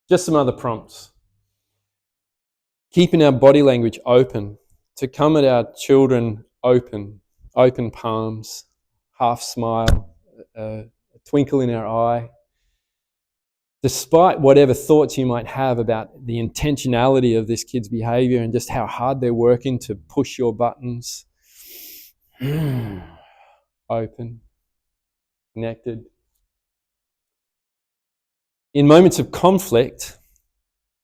Just some other prompts. Keeping our body language open, to come at our children open palms, half smile, a twinkle in our eye. Despite whatever thoughts you might have about the intentionality of this kid's behavior and just how hard they're working to push your buttons, open, connected. In moments of conflict,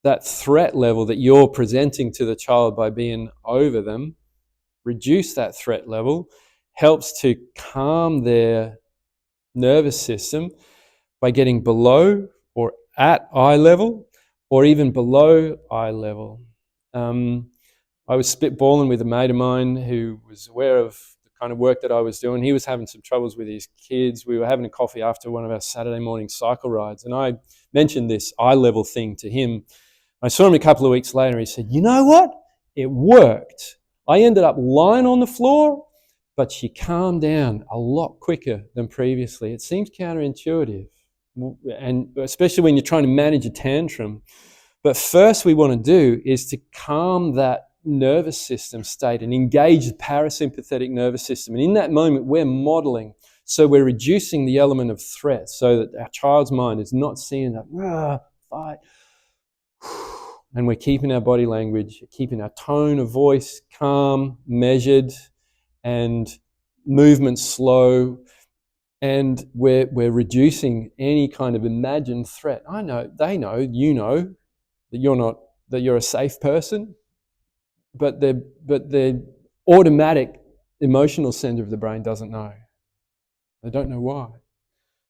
that threat level that you're presenting to the child by being over them, reduce that threat level, helps to calm their nervous system by getting below or at eye level or even below eye level. I was spitballing with a mate of mine who was aware of the kind of work that I was doing. He was having some troubles with his kids. We were having a coffee after one of our Saturday morning cycle rides, and I mentioned this eye level thing to him. I saw him a couple of weeks later. He said, "You know what? It worked. I ended up lying on the floor, but she calmed down a lot quicker than previously." It seems counterintuitive, and especially when you're trying to manage a tantrum. But first we want to do is to calm that nervous system state and engage the parasympathetic nervous system. And in that moment, we're modeling. So we're reducing the element of threat so that our child's mind is not seeing that fight. And we're keeping our body language, keeping our tone of voice calm, measured, and movement slow. And we're reducing any kind of imagined threat. I know, they know, you know that you're a safe person, but the automatic emotional center of the brain doesn't know. They don't know why.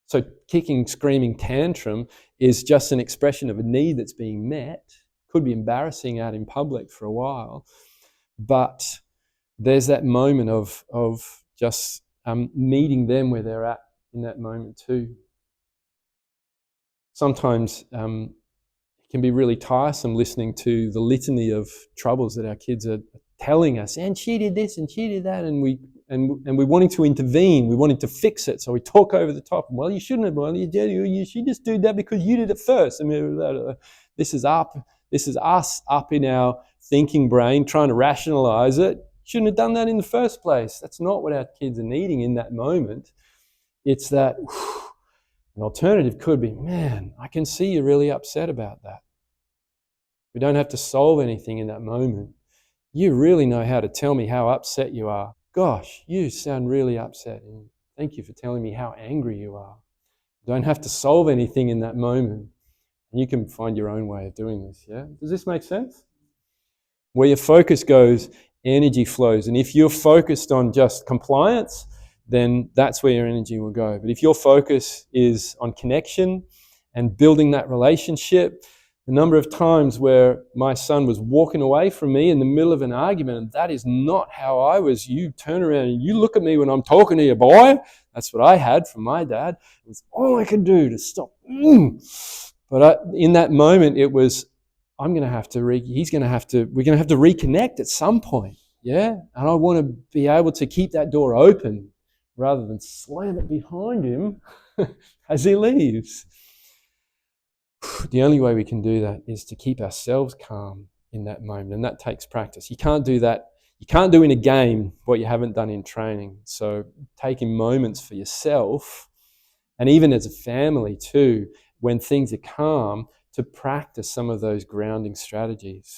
So kicking, screaming tantrum is just an expression of a need that's being met. Could be embarrassing out in public for a while, but there's that moment of just meeting them where they're at in that moment too. Sometimes it can be really tiresome listening to the litany of troubles that our kids are telling us, and she did this and she did that, and we're wanting to intervene, we're wanting to fix it, so we talk over the top. Well, you shouldn't have. Well, you should just do that because you did it first. I mean, this is us up in our thinking brain trying to rationalize it. Shouldn't have done that in the first place. That's not what our kids are needing in that moment. It's that an alternative could be, man, I can see you're really upset about that. We don't have to solve anything in that moment. You really know how to tell me how upset you are. Gosh, you sound really upset. And thank you for telling me how angry you are. You don't have to solve anything in that moment. You can find your own way of doing this, yeah? Does this make sense? Where your focus goes, energy flows. And if you're focused on just compliance, then that's where your energy will go. But if your focus is on connection and building that relationship, the number of times where my son was walking away from me in the middle of an argument, and that is not how I was. You turn around and you look at me when I'm talking to you, boy. That's what I had from my dad. It was all I could do to stop. But in that moment, it was, we're going to have to reconnect at some point. Yeah. And I want to be able to keep that door open rather than slam it behind him as he leaves. The only way we can do that is to keep ourselves calm in that moment. And that takes practice. You can't do that. You can't do in a game what you haven't done in training. So taking moments for yourself, and even as a family too, when things are calm, to practice some of those grounding strategies.